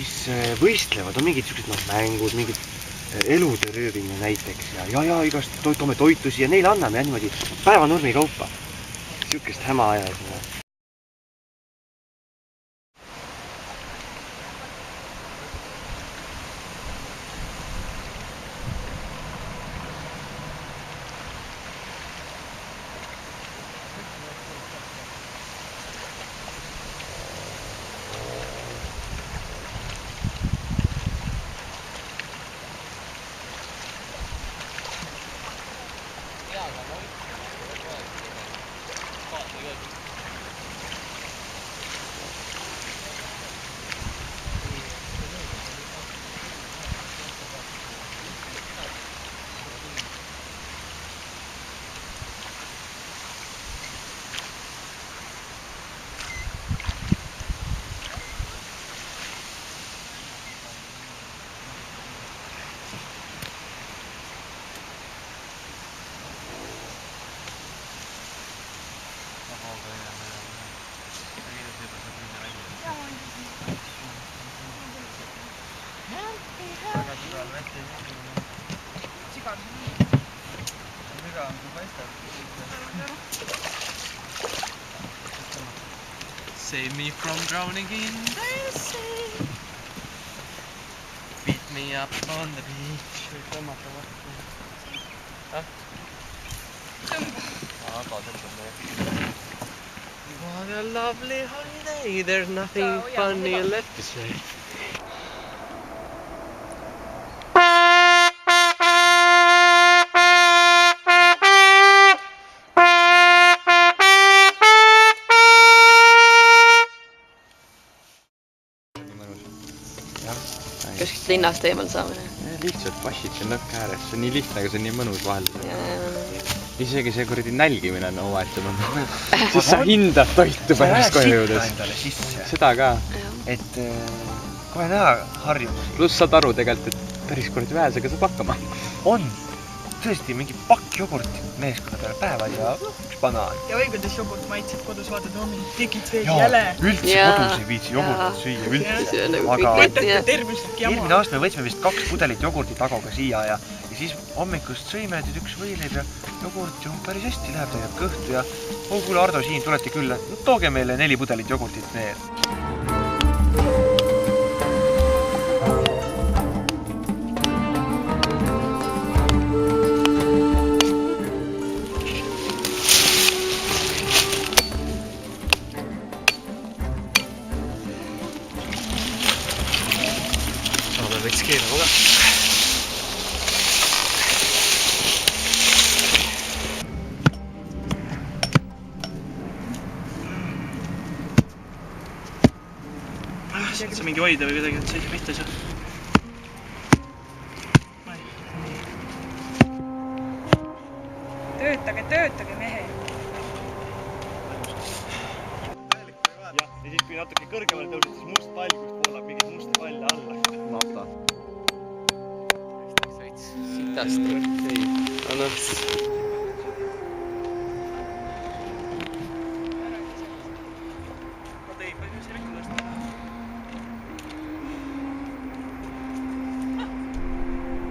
siis võistlevad, on mingid sellised mängud, mingid elude röövimine näiteks ja igast toome toitusi ja neile anname ja niimoodi päevanurmi kaupa. Siukest häma ajas. Save me from drowning in the sea. Beat me up on the beach. What a lovely holiday. There's nothing funny left to say. Kas linnast eemal saamine? Lihtsalt passid see nõkk ääres, see on nii lihtne, aga see on nii mõnus vahel. Isegi see kuradi nälgimine on omaette mõnda. Siis sa hindad toitu pärast kohe jõudes. Seda ka. Et kohe näha harjumusi. Pluss saad aru tegelikult, et päris kuradi vähesega saab hakkama. On tõesti mingi pakk jogurtit meeskonna peale päeval ja üks banaan. Ja või kuidas jogurt maitseb kodus vaatad, tegid veel jäle. Üldse kodus ei viitsi jogurtit süüa üldse. Aga eelmine aasta me võtsime vist 2 pudelit jogurti tagoga siia ja siis hommikust sõime, et üks võileib ja jogurt ju päris hästi läheb, ta jääb kõhtu ja kuule Ardo siin, tulete küll, tooge meile 4 pudelit jogurtit veel. Võiks keelama ka. See mingi hoida või kuidagi, et see mitte ei saa. Töötage mehe. Ja siis kui natuke kõrgemale tõused, siis must pall, kust voolab mingit musta palle alla. Nafta. Sitast ei. Annaks. Ma tõi põhjus rikku tõsta.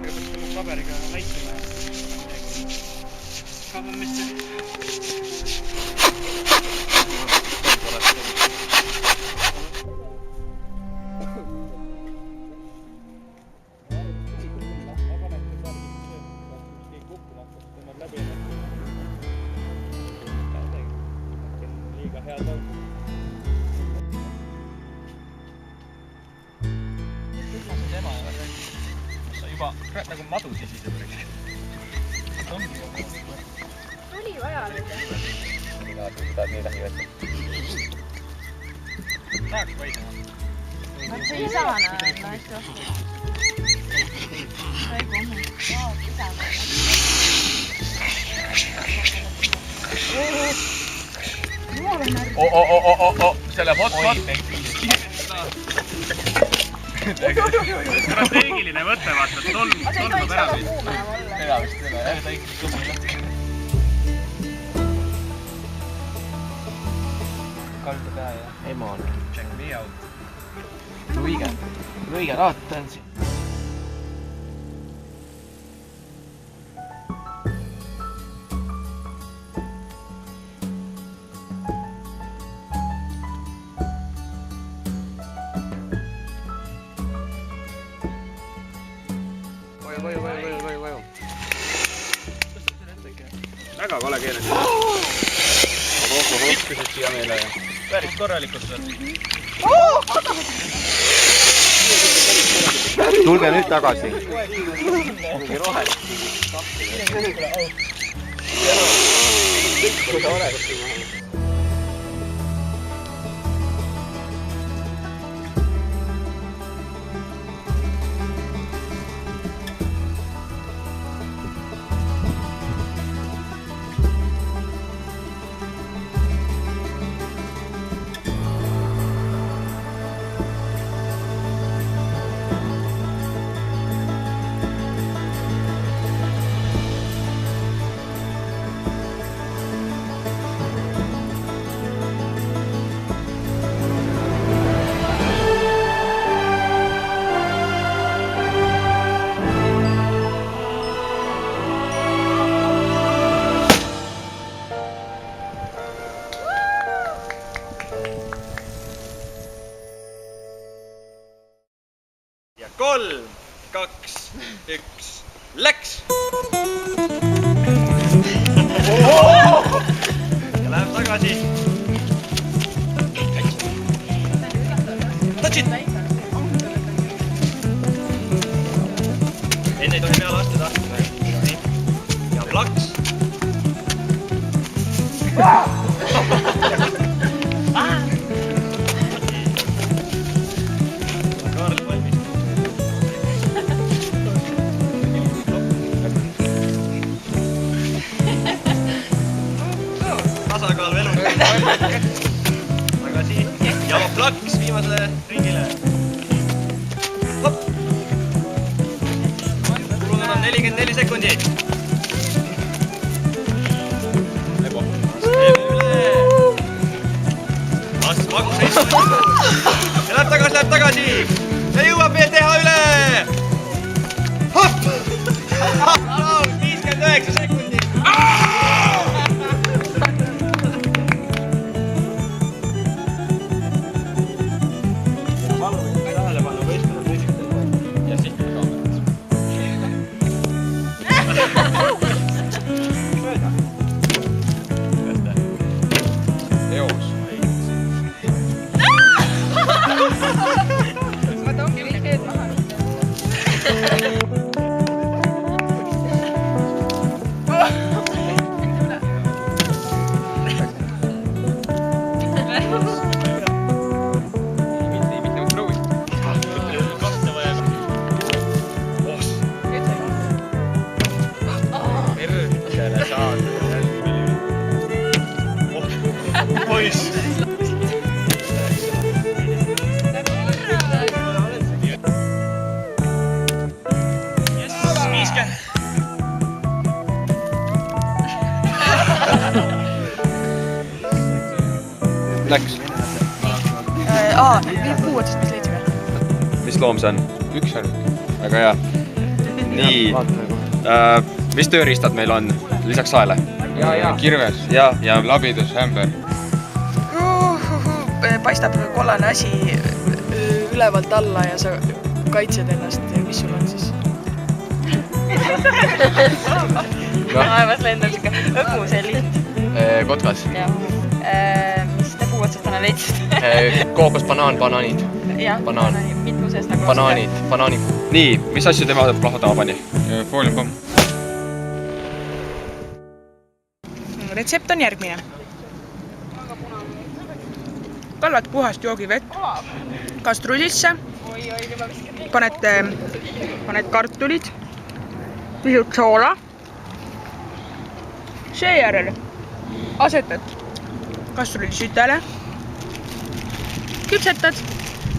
Aga peaks tõmmu paberiga näitama ja Kaua mis see? liiga hea tõu. Ühlased ema ja sa juba nagu madu sisise võrgi. Tuli vaja nüüd. Tahad nii lähi võtta? Tahaks vaidama. See ei saa näha, et ma hästi vastu. Sai komme. See läheb hot. Strateegiline võte, vaata, tolmab ära. Ega vist ei ole, ta ikkagi kõmub. Kaldu pea ja ema on. Check me out. Õige raat on siin. Vaju. Väga kole keeles. Viskusid siia meile. Päris korralikult või? Tulge nüüd tagasi. Mingi rohelist. Ja 3, 2, 1, läks! Ja läheb tagasi. Touch it! Enne ei tohi peale astuda. Ja plaks! Kaarl valmis. Tasakaal veel on. Tagasi. Ja plaks viimasele ringile. Hopp. Kulunud on 44 sekundit. Lebo. Lebo üle. Las vagu seisma. Ja läheb tagasi. Ja jõuab veel teha üle. Hopp. 59 sekundit. Tähelepanu võistkonna tõsiselt. Ja siit kaamerat. Mööda. Mööda. Eos. Vaata, ongi vihkeed maha. Poiss! Yes, 50! Läks. Kuu otsast, mis leidsid veel? Mis loom see on? Ükssarvik. Väga hea. Nii. Mis tööriistad meil on lisaks saele? Kirves ja labidus, hämber. Paistab kollane asi ülevalt alla ja sa kaitsed ennast. Mis sul on siis? Vaevas lendab siuke õgmuseliit. Kotkas. Mis te puu otsast täna leidsid? Kookos, banaanid. Jah, Banaan. mitmuses nagu Banaanid. Nii, mis asju tema plahvatama pani? Fooliumpomm. Retsept on järgmine. Kallad puhast joogivett kastrullisse, paned kartulid, pisut soola, seejärel asetad kastrulli sütele, küpsetad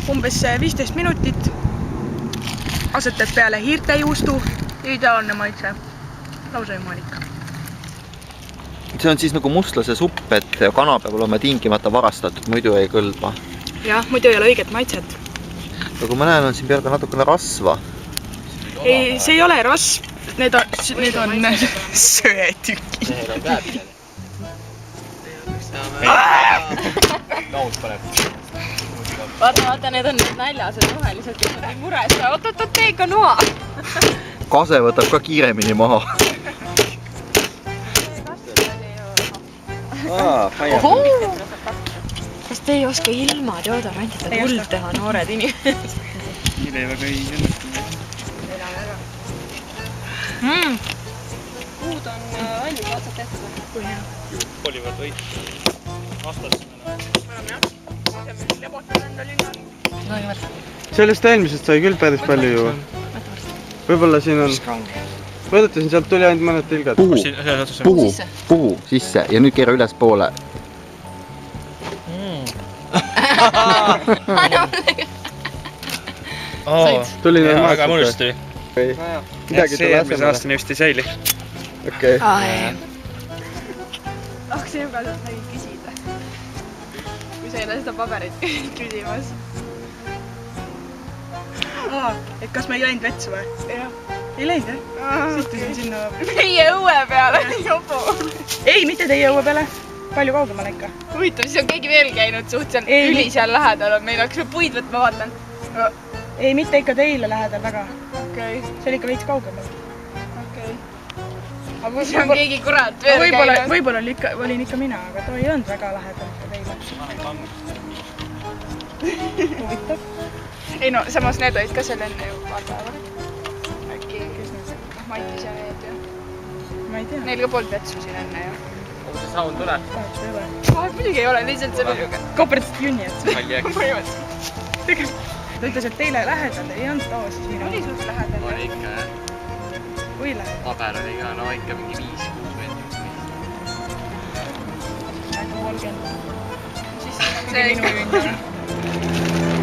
umbes 15 minutit, asetad peale hiirtejuustu, ideaalne maitse, lausa jumalikka. See on siis nagu mustlase supp, et kana peab olema tingimata varastatud, muidu ei kõlba. Jah, muidu ei ole õiget maitset. Aga ma näen, on siin peal ka natukene rasva. Ei, see ei ole rasv. Need on söetükid. Need on täpselt. Vaata, need on need näljased rohelised, kes on nii mures. Oot, tee ikka noa. Kase võtab ka kiiremini maha. Kas te ei oska ilma deodorantita tuld teha, noored inimesed? Nii väga ei õnnestu. Puud on ainult otsad tehtud. Kui hea. Olivad võid vastas. Sellest eelmisest sai küll päris palju ju. Võib-olla siin on... Võidate siin sealt tuli ainult mõned tilgad. Puhu sisse ja nüüd keera üles poole. Tuli normaalselt. Aga mõnust tuli. See eelmise aastani vist ei säili. Okei. See juba sealt nägid küsida. Kui sa ei ole seda paberit küsimas. Et kas me ei läinud vetsu või? Jah. Ei läinud, jah? Sistusin sinna... Meie õue peale. Ei, mitte teie õue peale. Palju kaugemale ikka. Huvitav, siis on keegi veel käinud suhteliselt üli seal lähedal. Meil oleks puid võtma, vaatan. Ei, mitte ikka teile lähedal väga. Okei. See oli ikka veits kaugemal. Okei. See on keegi kurat veel käinud. Võib-olla olin ikka mina, aga too ei olnud väga lähedal teile. Huvitav. Ei no, samas need olid ka seal enne ju paar päeva. Äkki, kes need seal? Maitis ja need ju. Ma ei tea. Neil ka polnud vetsu siin enne ju. Kuhu see saun tuleb? Kahjuks ei ole. Muidugi ei ole, lihtsalt see oli kooperatist junni, et ta ütles, et teile lähedal ei olnud too siis minu. Oli suht lähedal? Oli ikka, jah. Kui lähedal? Paber oli ka, no ikka mingi 5-6 meetrit. Äkki 30. Siis see minu junni.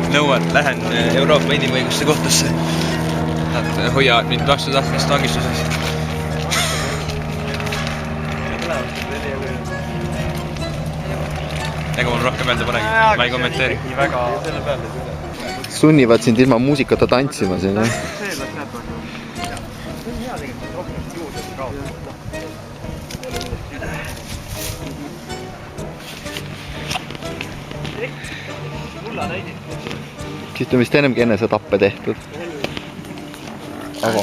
Nõuan, lähen Euroopa Inimõiguste kohtusse. Nad hoiavad mind vastu tahtmist vangistuses. Ega mul rohkem öelda polegi, ma ei kommenteeri. Sunnivad sind ilma muusikata tantsima siin, jah? Siit on vist ennemgi enesetappe tehtud. Aga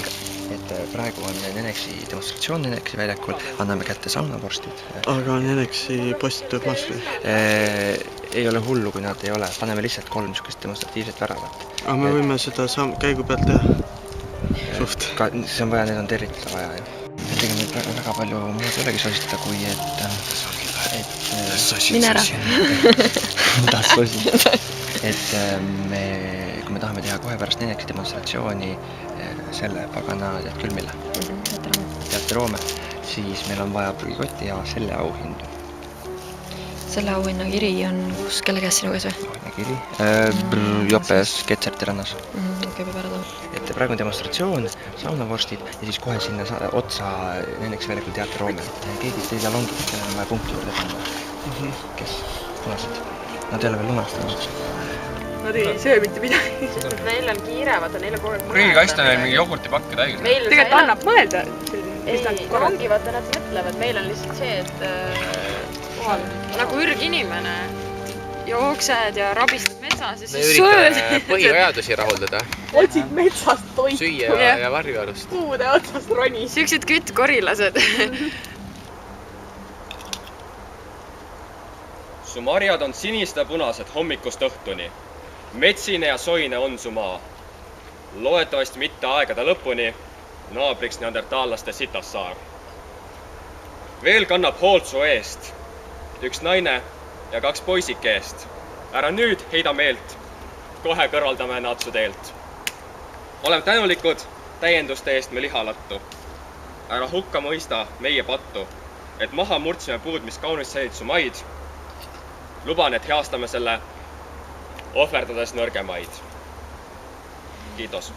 Praegu on Neneksi demonstratsioon Neneksi väljakul, anname kätte saunavorstid. Aga Neneksi post tuleb maas või? Ei ole hullu, kui nad ei ole. Paneme lihtsalt 3 niisugust demonstratiivset väravat. Aga me võime seda käigu pealt teha? Suht. See on vaja, need on tervitada vaja. Ega meil väga palju muud ei olegi sosistada, kui et... Mine ära. Et kui me tahame teha kohe pärast Neneksi demonstratsiooni selle pagana tead küll mille? Teateroome. Siis meil on vaja prügikotti ja selle auhindu. Selle auhinnakiri on kus, kelle käes sinu käes või? Auhinnakiri? Jopes Ketserti rannas. Okei, peab ära tooma. Et praegu on demonstratsioon, saunavorstid ja siis kohe sinna otsa Neneksi väljakul teateroome. Keegi teile longid, kellel on vaja punkti juurde panna. Kes? Punased. Nad ei ole veel lunastanud. Nad ei söö mitte midagi. Neil on kiire, vaata, neil on kogu aeg mõelda. Prügikast on neil mingi jogurtipakke täis. Tegelikult annab mõelda. Ei, ongi, vaata, nad mõtlevad. Meil on lihtsalt see, et nagu ürginimene jooksed ja rabistad metsas ja siis sööd. Põhivajadusi rahuldada. Otsid metsast toitu. Süüa ja varjualust. Puude otsast ronis. Siuksed küttkorilased. Su marjad on sinist ja punased hommikust õhtuni. Metsine ja soine on su maa. Loetavasti mitte aegade lõpuni, naabriks neandertaallaste Sitassaar. Veel kannab hoolt su eest. Üks naine ja 2 poisike eest. Ära nüüd heida meelt. Kohe kõrvaldame nad su teelt. Oleme tänulikud täienduste eest me lihalattu. Ära hukka mõista meie pattu, et maha murdsime puud, mis kaunis säilid su maid. Luban, et heastame selle, ohverdades nõrgemaid. Kiitos.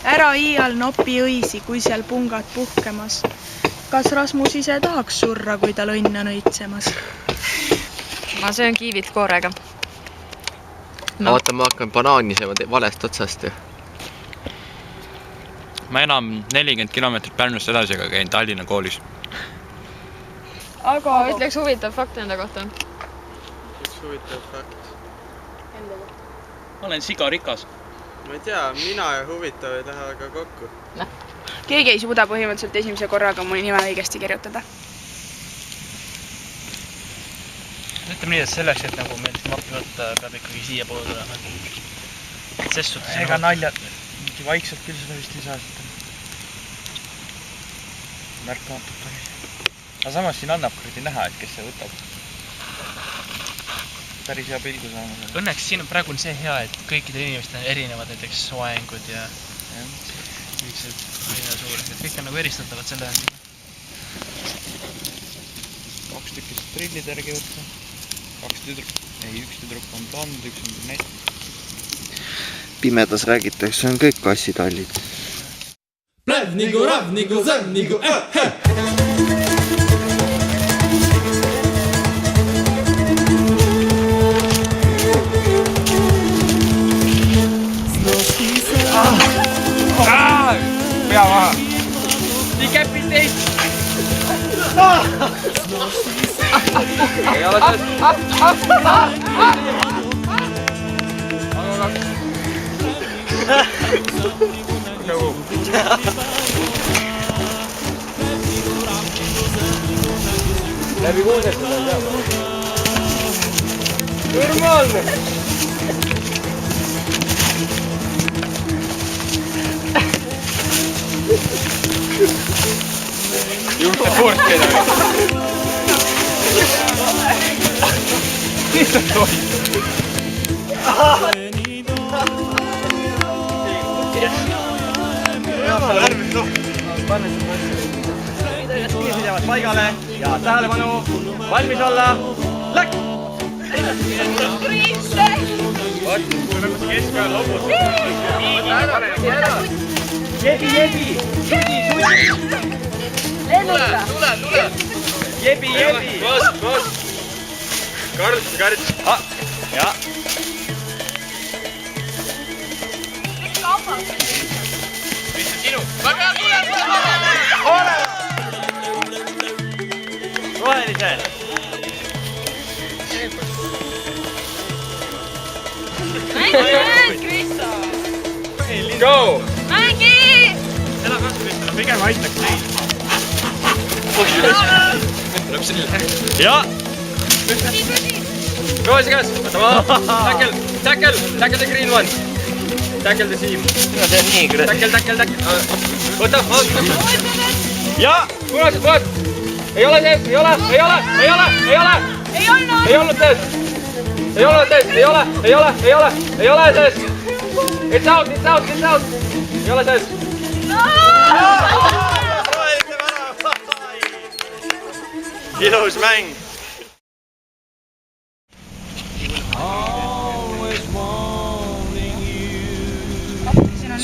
Ära iial nopi õisi, kui seal pungad puhkemas. Kas Rasmus ise tahaks surra, kui tal õnn on õitsemas? Ma söön kiivit koorega. Vaata, ma hakkan banaani seema valest otsast ju. Ma enam 40 kilomeetrit Pärnust edasi, aga käin Tallinna koolis. Aga ütleks huvitav fakt enda kohta. Üks huvitav fakt. Ma olen sigarikas. Ma ei tea, mina ja huvitav ei taha ka kokku. Keegi ei suuda põhimõtteliselt esimese korraga mu nime õigesti kirjutada. Ütleme nii, et selleks, et nagu meil mappinud peab ikkagi siia poole tulema. Sest suhtes ega naljad, mingi vaikselt küll seda vist ei saa sitta. Märkamatult tohi. Aga samas siin annab kuradi näha, et kes see võtab. Päris hea pilgu saama. Õnneks siin praegu on see hea, et kõikidel inimestel on erinevad näiteks soengud ja niised suurused. Kõik on nagu eristatavad selle järgi. 2 tükki trillid järgi võtta. 2 tüdruk, ei 1 tüdruk on blond, 1 on brünett. Pimedas räägitakse, on kõik kassitallid. Pläv nagu rav nagu zem nagu Pea maha! Decapitate! Ei ole sees! Nagu! Läbi kuusesta ta teab. Normaalne! Juhte purkida! Mis ta tohib? Pidevalt paigale ja tähelepanu, valmis olla, läks! Keskpeal lobus. Jebi! Tule! Jebi! Koos! Karts! Ja. Mis on sinu? Ole! Rohelised! Go! Mängi! Seda kasvõi pigem aitaks neid. Tuleb selle. Ja! Rohelise käes! Võta maha! Tackle the green one! Tackle the seam! See on nii küll. Tackle! Võta! Ja! Punased poed! Ei ole sees! Ei ole sees! Ei ole sees! It's out! Ei ole sees! Ilus mäng!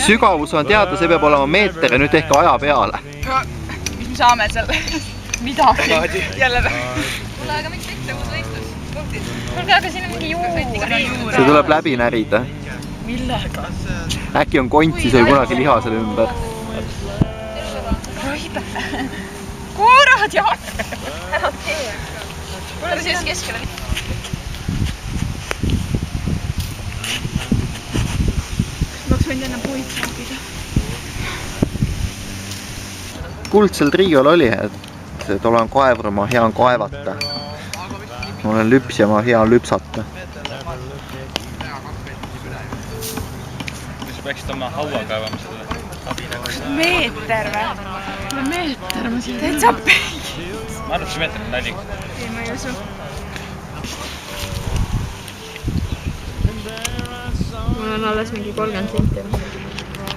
Sügavus on teada, see peab olema meeter ja nüüd tehke aja peale. Mis me saame selle? Midagi. Jälle või? Kuule, aga miks mitte uus võistlus? Punktid. Kuulge, aga siin on mingi juur. See tuleb läbi närida. Millega? Äkki on kontsis või kunagi liha selle ümber. Koorad ja hakk! Ära tee. Kuule, ta siis keskele. Maks võinud enne puid saabida. Kuldsel triol oli, et olen kaevur, ma hea on kaevata. Ma olen lüps ja ma hea on lüpsata. Sa peaksid oma haua kaevama seda. Meeter või? Meeter ma siin täitsa peigi. Ma arvan, et see meeter on nali. Ei, ma ei usu. Mul on alles mingi 30 senti.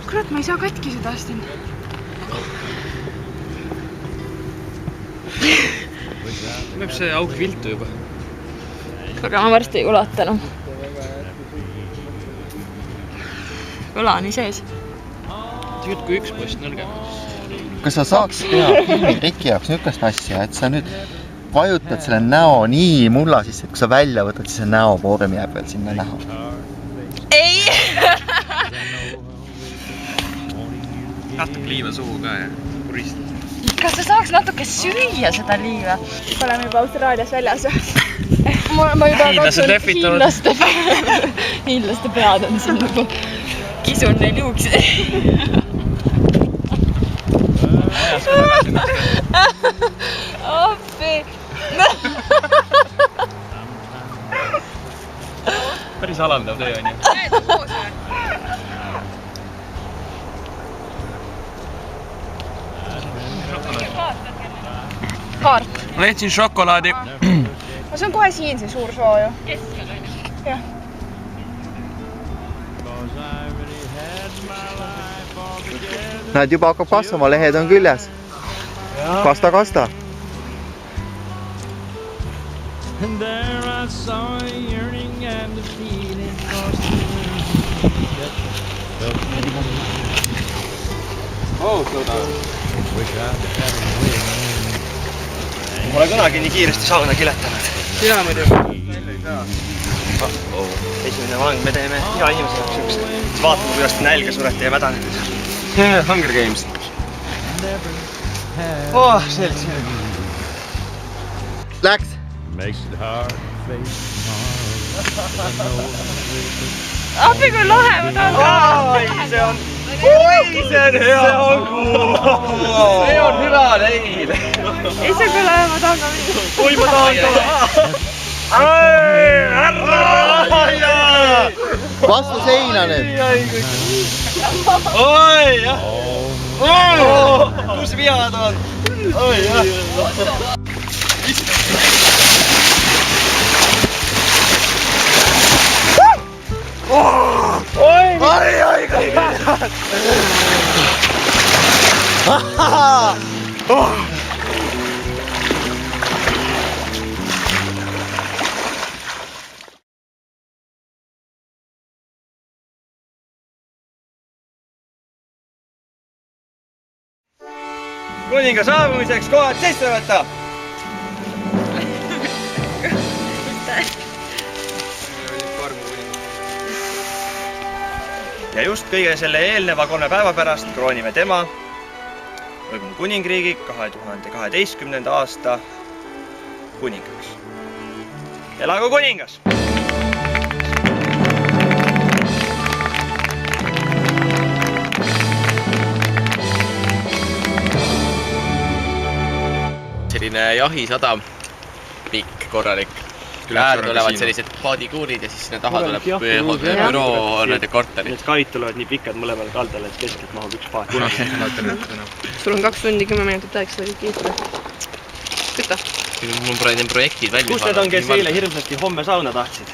Kurat, ma ei saa katki seda astin. Tuleb see auk viltu juba. Aga ma varsti ei ulata enam. Õla on nii sees. Tegelikult kui üks post nõrgem. Kas sa saaks teha filmiriki jaoks niisugust asja, et sa nüüd vajutad selle näo nii mulla sisse, et kui sa välja võtad, siis see näovorm jääb veel sinna näha. ei! Natuke liiva suhu ka ja puristada. Kas sa saaks natuke süüa seda liiva? Oleme juba Austraalias väljas. Ma juba Hiinlased lehvitavad. Hiinlaste pead on siin nagu kisun neil juuksi. Appi! Päris alandav töö on ju. Kaart. Ma leidsin šokolaadi. No see on kohe siin see suur soo ju. Keskel on ju. Jah. Näed, juba hakkab kasvama, lehed on küljes. Kasta, kasta. Pole kunagi nii kiiresti sauna kiletanud. Sina muidugi. Esimene vang, me teeme iga inimese jaoks üks. Siis vaatame, kuidas nälga surete ja mädanetud. Hunger Games. Selge. Läks. Appi kui lahe, ma tahan ka. See on hea. See on hüva neil. Ei see kui lahe, ma tahan ka minna. Oi, ma tahan ka. Vastu seina nüüd. Oi, jah. Kus vihad on? Oi, jah. Oi, kõik vihad. Kuninga saabumiseks kohad sisse võtta! Ja just kõige selle eelneva 3 päeva pärast kroonime tema Võõmu kuningriigi 2012. aasta kuningaks. Elagu kuningas! Selline jahisadam, pikk, korralik. Äär tulevad sellised paadikuurid ja siis sinna taha tuleb büroo nende korterid. Need kaid tulevad nii pikad mõlemal kaldal, et keskelt mahub üks paat. Sul on 2 tundi 10 minutit aeg seda kõik kiita. Küta. Mul pole need projektid välja. Kus need on, kes eile hirmsasti homme sauna tahtsid?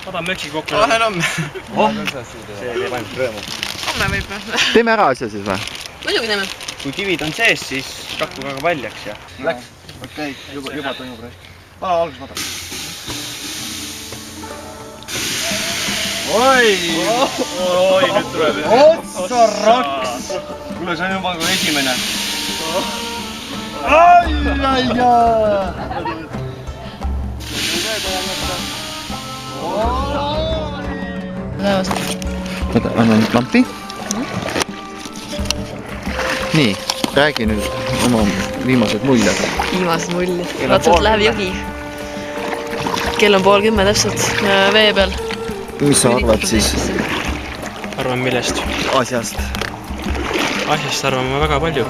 Saadame möksi kokku. Lähen homme. See teeb ainult rõõmu. Homme võib või? Teeme ära asja siis või? Muidugi teeme. Kui kivid on sees, siis kakku ka väljaks ja... Läks. Okei, juba toimub rõik. Pala algus madal. Oi, nüüd tuleb. Otsa raks! Kuule, see on juba kui esimene. Ai. Oota, annan lampi. Nii, räägi nüüd oma viimased muljad. Viimased muljad. Ratsalt läheb jõgi. Kell on 9:30 täpselt vee peal. Mis sa arvad siis? Arvan millest? Asjast. Asjast arvan ma väga palju.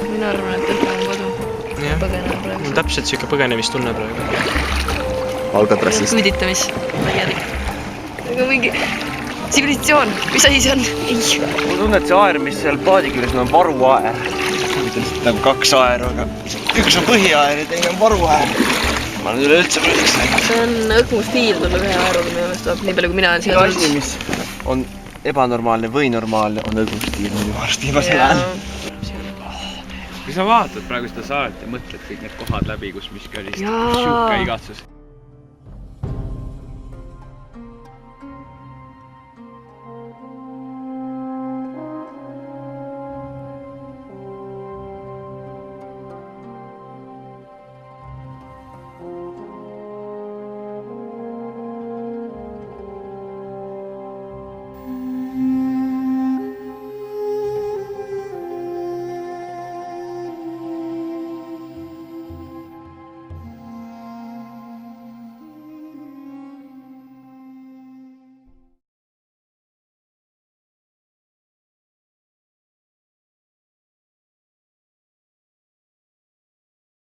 Mina arvan, et õppe on kodu. Põgeneme praegu. Mul täpselt siuke põgenemistunne praegu. Alcatrassist. Küüditamis. Aga mingi tsivilisatsioon. Mis asi see on? Ei. Mul tunne, et see aer, mis seal paadi küljes on varuaer. Mitte lihtsalt nagu 2 aeru, aga üks on põhiaer ja teine on varuaer. Ma olen üleüldse mõtleks läinud. See on õhku stiil, tuleb ühe aeruga minu meelest tuleb nii palju, kui mina olen siia tulnud. Asi, mis on ebanormaalne või normaalne, on õhku stiil minu arust juba selle. Kui sa vaatad praegu seda saaret ja mõtled kõik need kohad läbi, kus miski oli, siis siuke igatsus.